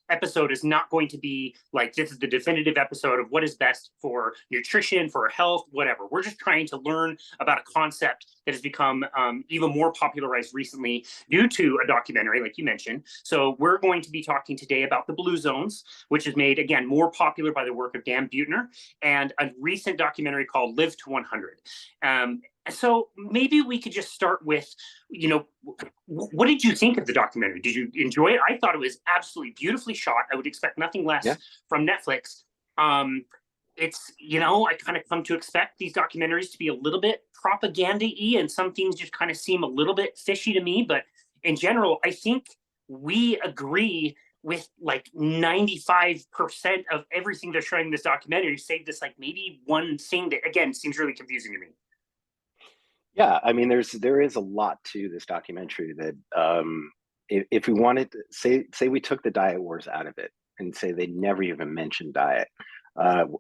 episode is not going to be like this is the definitive episode of what is best for nutrition, for health, whatever. We're just trying to learn about a concept that has become even more popularized recently due to a documentary, like you mentioned. So we're going to be talking today about the blue zones, which is made, again, more popular by the work of Dan Buettner, and a recent documentary called Live to 100. So maybe we could just start with, what did you think of the documentary? Did you enjoy it? I thought it was absolutely beautifully shot. I would expect nothing less from Netflix. It's, I kind of come to expect these documentaries to be a little bit propaganda-y, and some things just kind of seem a little bit fishy to me. But in general, I think we agree with like 95% of everything they're showing in this documentary, save this like maybe one thing that, again, seems really confusing to me. Yeah, I mean, there is a lot to this documentary that if we wanted to say we took the diet wars out of it and say they never even mentioned diet,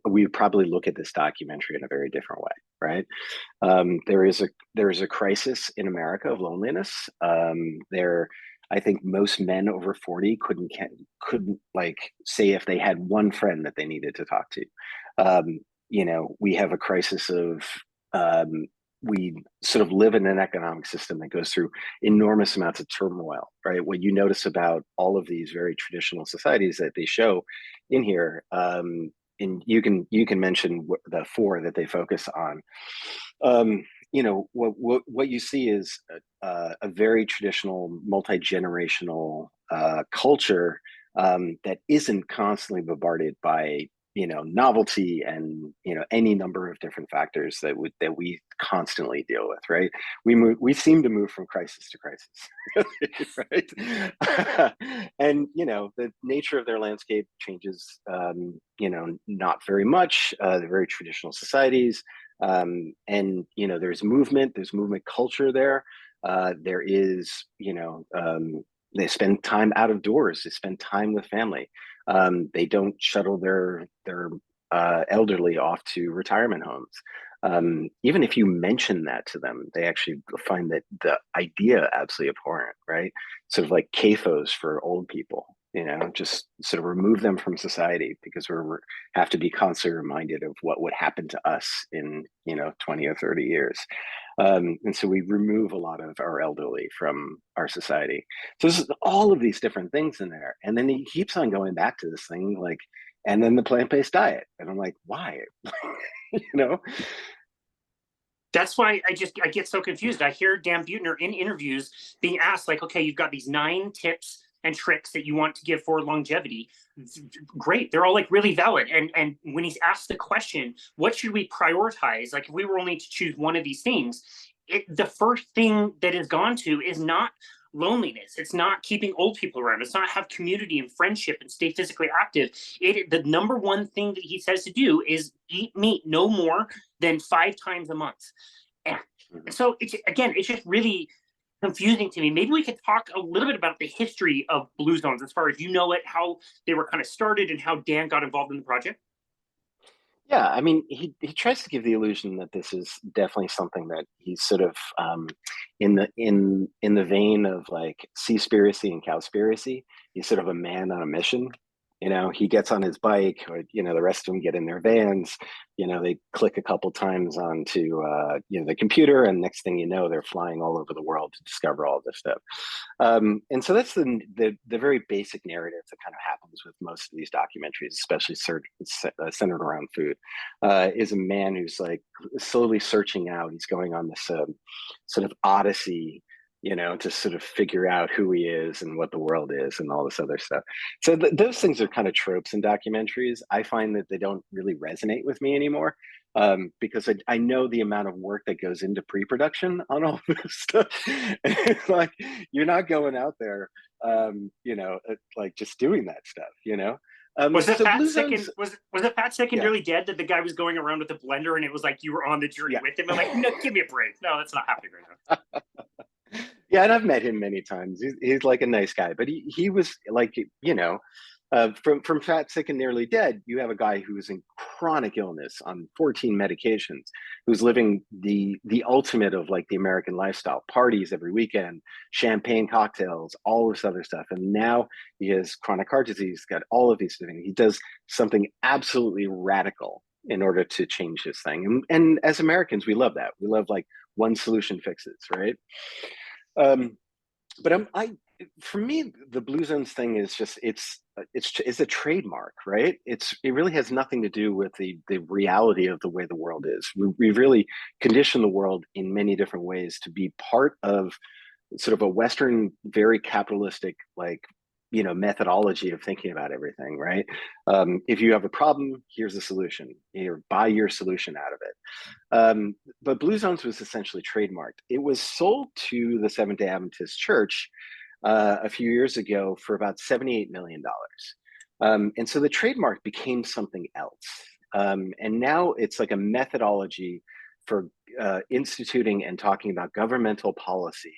we would probably look at this documentary in a very different way, right? There is a crisis in America of loneliness. I think most men over 40 couldn't like say if they had one friend that they needed to talk to. We have a crisis of we sort of live in an economic system that goes through enormous amounts of turmoil, right? What you notice about all of these very traditional societies that they show in here, and you can mention the four that they focus on. What you see is a very traditional, multi-generational culture that isn't constantly bombarded by novelty and any number of different factors that we constantly deal with, right? We seem to move from crisis to crisis, right? And the nature of their landscape changes, not very much. They're very traditional societies, and there's movement culture there. There is they spend time out of doors. They spend time with family. They don't shuttle their elderly off to retirement homes. Even if you mention that to them, they actually find that the idea absolutely abhorrent, right? Sort of like CAFOs for old people, just sort of remove them from society because we have to be constantly reminded of what would happen to us in 20 or 30 years. And so we remove a lot of our elderly from our society. So there's all of these different things in there. And then he keeps on going back to this thing, like, and then the plant-based diet. And I'm like, why? That's why I get so confused. I hear Dan Buettner in interviews being asked, like, okay, you've got these 9 tips and tricks that you want to give for longevity. Great. They're all like really valid. And when he's asked the question, what should we prioritize? Like if we were only to choose one of these things, the first thing that is gone to is not loneliness. It's not keeping old people around. It's not have community and friendship and stay physically active. The number one thing that he says to do is eat meat no more than 5 times a month. And so it's just really confusing to me. Maybe we could talk a little bit about the history of blue zones as far as how they were kind of started and how Dan got involved in the project. Yeah, I mean, he tries to give the illusion that this is definitely something that he's sort of in the vein of like Seaspiracy and Cowspiracy. He's sort of a man on a mission. He gets on his bike, or the rest of them get in their vans. They click a couple times onto the computer, and next thing you know, they're flying all over the world to discover all this stuff. And so that's the very basic narrative that kind of happens with most of these documentaries, especially centered around food. Is a man who's like slowly searching out. He's going on this sort of odyssey, to sort of figure out who he is and what the world is and all this other stuff. So those things are kind of tropes in documentaries. I find that they don't really resonate with me anymore because I know the amount of work that goes into pre-production on all this stuff. It's like, you're not going out there, like just doing that stuff, Was the fat sick and was the fat sick and nearly dead that the guy was going around with a blender and it was like you were on the journey with him? I'm like, no, give me a break. No, that's not happening right now. Yeah, and I've met him many times. He's like a nice guy, but he was like, From fat, sick, and nearly dead, you have a guy who is in chronic illness on 14 medications, who's living the ultimate of like the American lifestyle, parties every weekend, champagne cocktails, all this other stuff. And now he has chronic heart disease, got all of these things. He does something absolutely radical in order to change his thing. And as Americans, we love that. We love like one solution fixes, right? Um, but for me, the Blue Zones thing is just it's a trademark, right? It really has nothing to do with the reality of the way the world is. We really condition the world in many different ways to be part of sort of a Western, very capitalistic, like, methodology of thinking about everything, right? If you have a problem, here's a solution. Buy your solution out of it. But Blue Zones was essentially trademarked. It was sold to the Seventh-day Adventist Church a few years ago for about $78 million. And so the trademark became something else. And now it's like a methodology for instituting and talking about governmental policy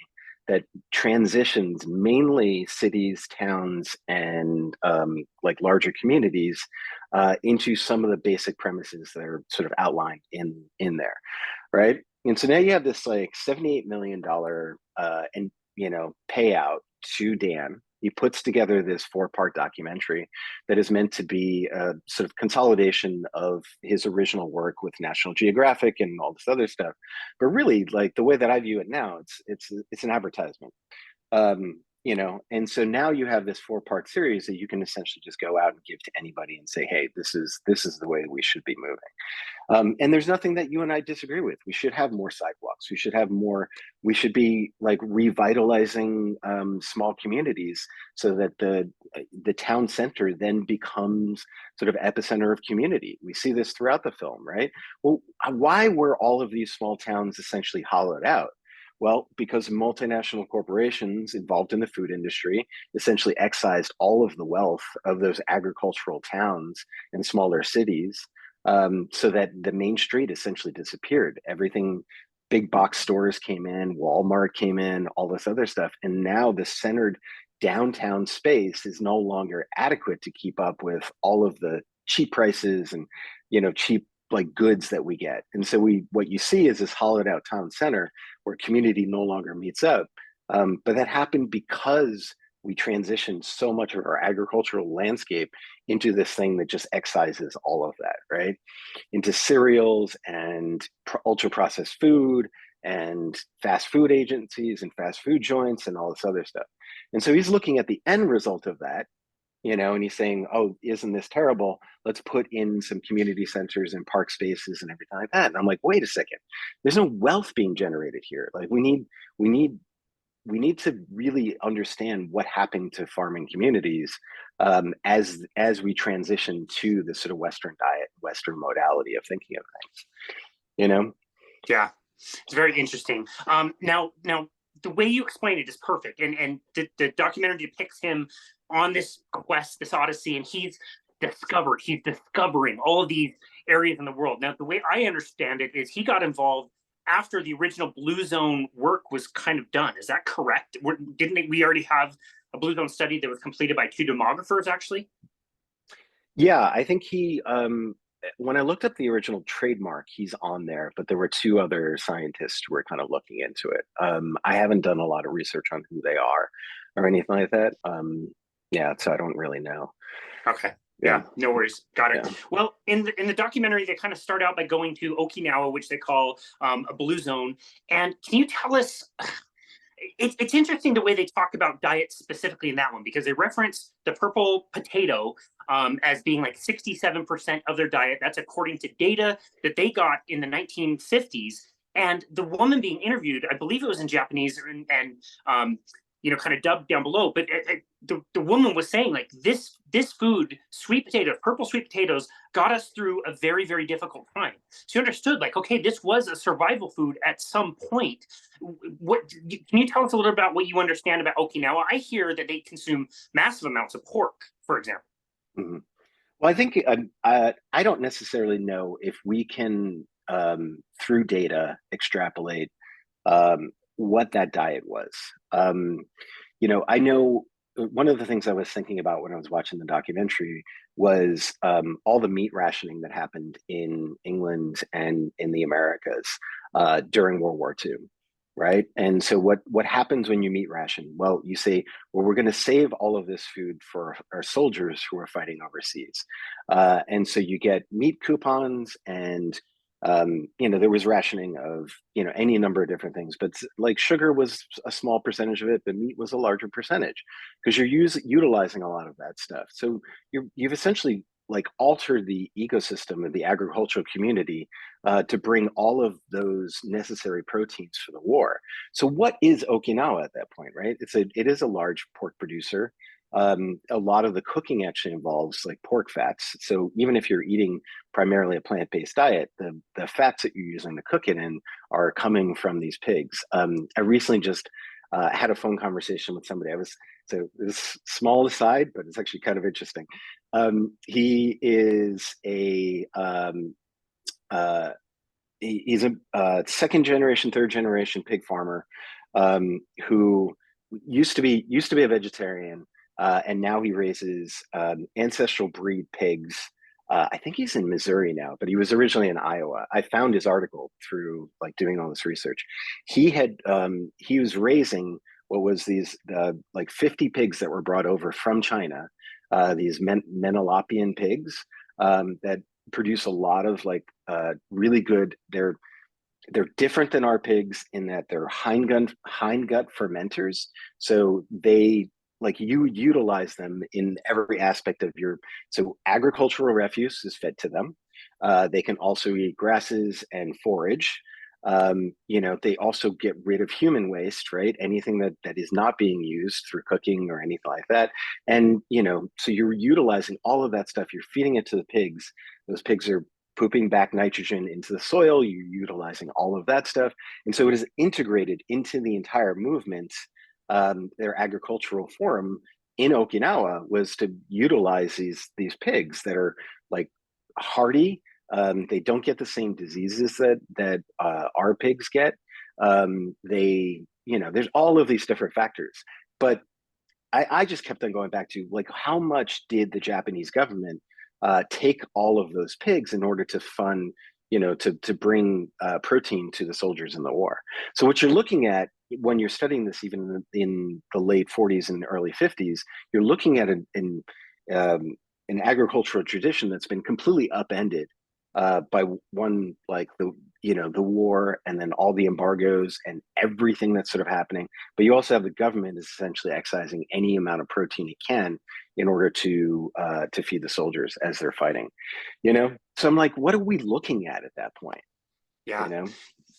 that transitions mainly cities, towns, and like larger communities into some of the basic premises that are sort of outlined in there, right? And so now you have this like $78 million and payout to Dan. He puts together this 4-part documentary that is meant to be a sort of consolidation of his original work with National Geographic and all this other stuff. But really, like the way that I view it now, it's an advertisement. And so now you have this 4-part series that you can essentially just go out and give to anybody and say, hey, this is the way we should be moving. And there's nothing that you and I disagree with. We should have more sidewalks. We should be like revitalizing small communities so that the town center then becomes sort of epicenter of community. We see this throughout the film, right? Well, why were all of these small towns essentially hollowed out? Well, because multinational corporations involved in the food industry essentially excised all of the wealth of those agricultural towns and smaller cities, so that the main street essentially disappeared. Everything, big box stores came in, Walmart came in, all this other stuff. And now the centered downtown space is no longer adequate to keep up with all of the cheap prices and, cheap like goods that we get. And so what you see is this hollowed out town center where community no longer meets up. But that happened because we transitioned so much of our agricultural landscape into this thing that just excises all of that, right? Into cereals and ultra processed food and fast food agencies and fast food joints and all this other stuff. And so he's looking at the end result of that, and he's saying, oh, isn't this terrible? Let's put in some community centers and park spaces and everything like that. And I'm like, wait a second, there's no wealth being generated here. Like we need to really understand what happened to farming communities as we transition to the sort of Western diet, Western modality of thinking of things. Yeah, it's very interesting. Now, the way you explain it is perfect, and the documentary depicts him on this quest, this odyssey, and he's discovering all of these areas in the world. Now, the way I understand it is he got involved after the original Blue Zone work was kind of done. Is that correct? Didn't we already have a Blue Zone study that was completed by 2 demographers, actually? Yeah, I think when I looked up the original trademark, he's on there, but there were 2 other scientists who were kind of looking into it. I haven't done a lot of research on who they are or anything like that. Yeah, so I don't really know. Okay. Yeah, no worries. Got it. Yeah. Well, in the documentary, they kind of start out by going to Okinawa, which they call a Blue Zone. And can you tell us? It's interesting the way they talk about diet specifically in that one, because they reference the purple potato as being like 67% of their diet. That's according to data that they got in the 1950s. And the woman being interviewed, I believe it was in Japanese and kind of dubbed down below, but the woman was saying like this food, sweet potatoes, purple sweet potatoes, got us through a very, very difficult time. She understood like, okay, this was a survival food at some point. Can you tell us a little about what you understand about Okinawa? I hear that they consume massive amounts of pork, for example. Mm-hmm. Well, I think I don't necessarily know if we can, through data, extrapolate what that diet was. I know one of the things I was thinking about when I was watching the documentary was all the meat rationing that happened in England and in the Americas during World War II, right? And so what happens when you meat ration? Well, you say, well, we're going to save all of this food for our soldiers who are fighting overseas, and so you get meat coupons and there was rationing of, any number of different things, but like sugar was a small percentage of it, but meat was a larger percentage because you're utilizing a lot of that stuff. So you've essentially like altered the ecosystem of the agricultural community to bring all of those necessary proteins for the war. So what is Okinawa at that point, right? It is a large pork producer. A lot of the cooking actually involves like pork fats. So even if you're eating primarily a plant-based diet, the fats that you're using to cook it in are coming from these pigs. I recently just had a phone conversation with somebody. So this small aside, but it's actually kind of interesting. He is he's a second generation, third generation pig farmer who used to be a vegetarian. And now he raises ancestral breed pigs. I think he's in Missouri now, but he was originally in Iowa. I found his article through like doing all this research. He was raising what was these like 50 pigs that were brought over from China, these Menelapian pigs that produce a lot of like really good. They're different than our pigs in that they're hindgut fermenters. So they like you utilize them in every aspect of so agricultural refuse is fed to them. They can also eat grasses and forage. They also get rid of human waste, right? Anything that is not being used through cooking or anything like that. And, so you're utilizing all of that stuff. You're feeding it to the pigs. Those pigs are pooping back nitrogen into the soil. You're utilizing all of that stuff. And so it is integrated into the entire movement. Their agricultural forum in Okinawa was to utilize these pigs that are like hardy. They don't get the same diseases that our pigs get. There's all of these different factors. But I just kept on going back to like, how much did the Japanese government take all of those pigs in order to fund, to bring protein to the soldiers in the war? So what you're looking at when you're studying this, even in the late 40s and early 50s, you're looking at an agricultural tradition that's been completely upended by one, like the war and then all the embargoes and everything that's sort of happening. But you also have the government is essentially excising any amount of protein it can in order to feed the soldiers as they're fighting. So I'm like, what are we looking at that point? Yeah.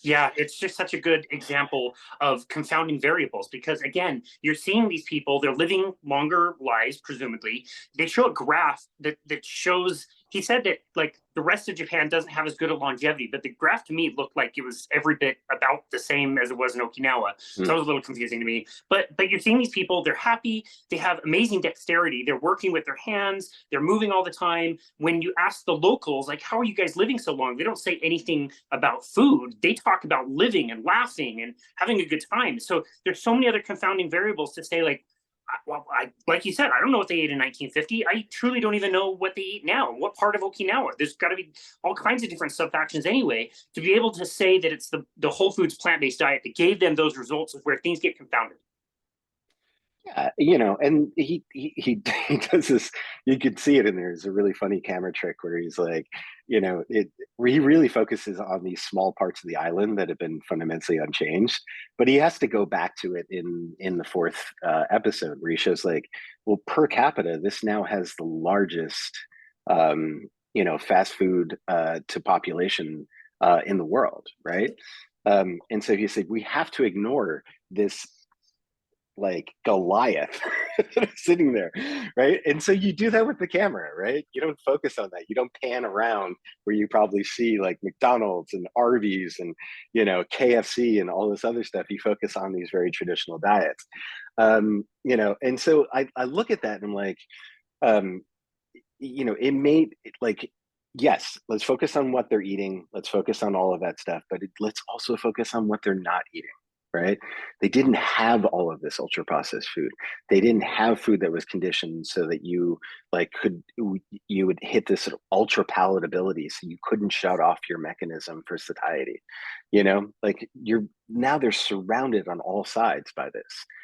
Yeah, it's just such a good example of confounding variables because, again, you're seeing these people, they're living longer lives, presumably. They show a graph that shows, he said that, like, the rest of Japan doesn't have as good a longevity, but the graph to me looked like it was every bit about the same as it was in Okinawa. So it was a little confusing to me. But you're seeing these people, they're happy, they have amazing dexterity, they're working with their hands, they're moving all the time. When you ask the locals, like, how are you guys living so long? They don't say anything about food. They talk about living and laughing and having a good time. So there's so many other confounding variables to say, like, well, like you said, I don't know what they ate in 1950. I truly don't even know what they eat now. What part of Okinawa? There's got to be all kinds of different sub-factions anyway. To be able to say that it's the whole foods plant-based diet that gave them those results is where things get confounded. Yeah, and he does this. You could see it in there. It's a really funny camera trick where he's like, where he really focuses on these small parts of the island that have been fundamentally unchanged. But he has to go back to it in the fourth episode where he shows like, well, per capita, this now has the largest, fast food to population in the world, right? And so he said we have to ignore this like Goliath sitting there, right? And so you do that with the camera, right? You don't focus on that. You don't pan around where you probably see like McDonald's and Arby's and KFC and all this other stuff. You focus on these very traditional diets, and so I look at that and I'm like, it made like, yes, let's focus on what they're eating. Let's focus on all of that stuff, but let's also focus on what they're not eating. right? They didn't have all of this ultra processed food. They didn't have food that was conditioned so that you like could you would hit this sort of ultra palatability, so you couldn't shut off your mechanism for satiety. Like you're now they're surrounded on all sides by this.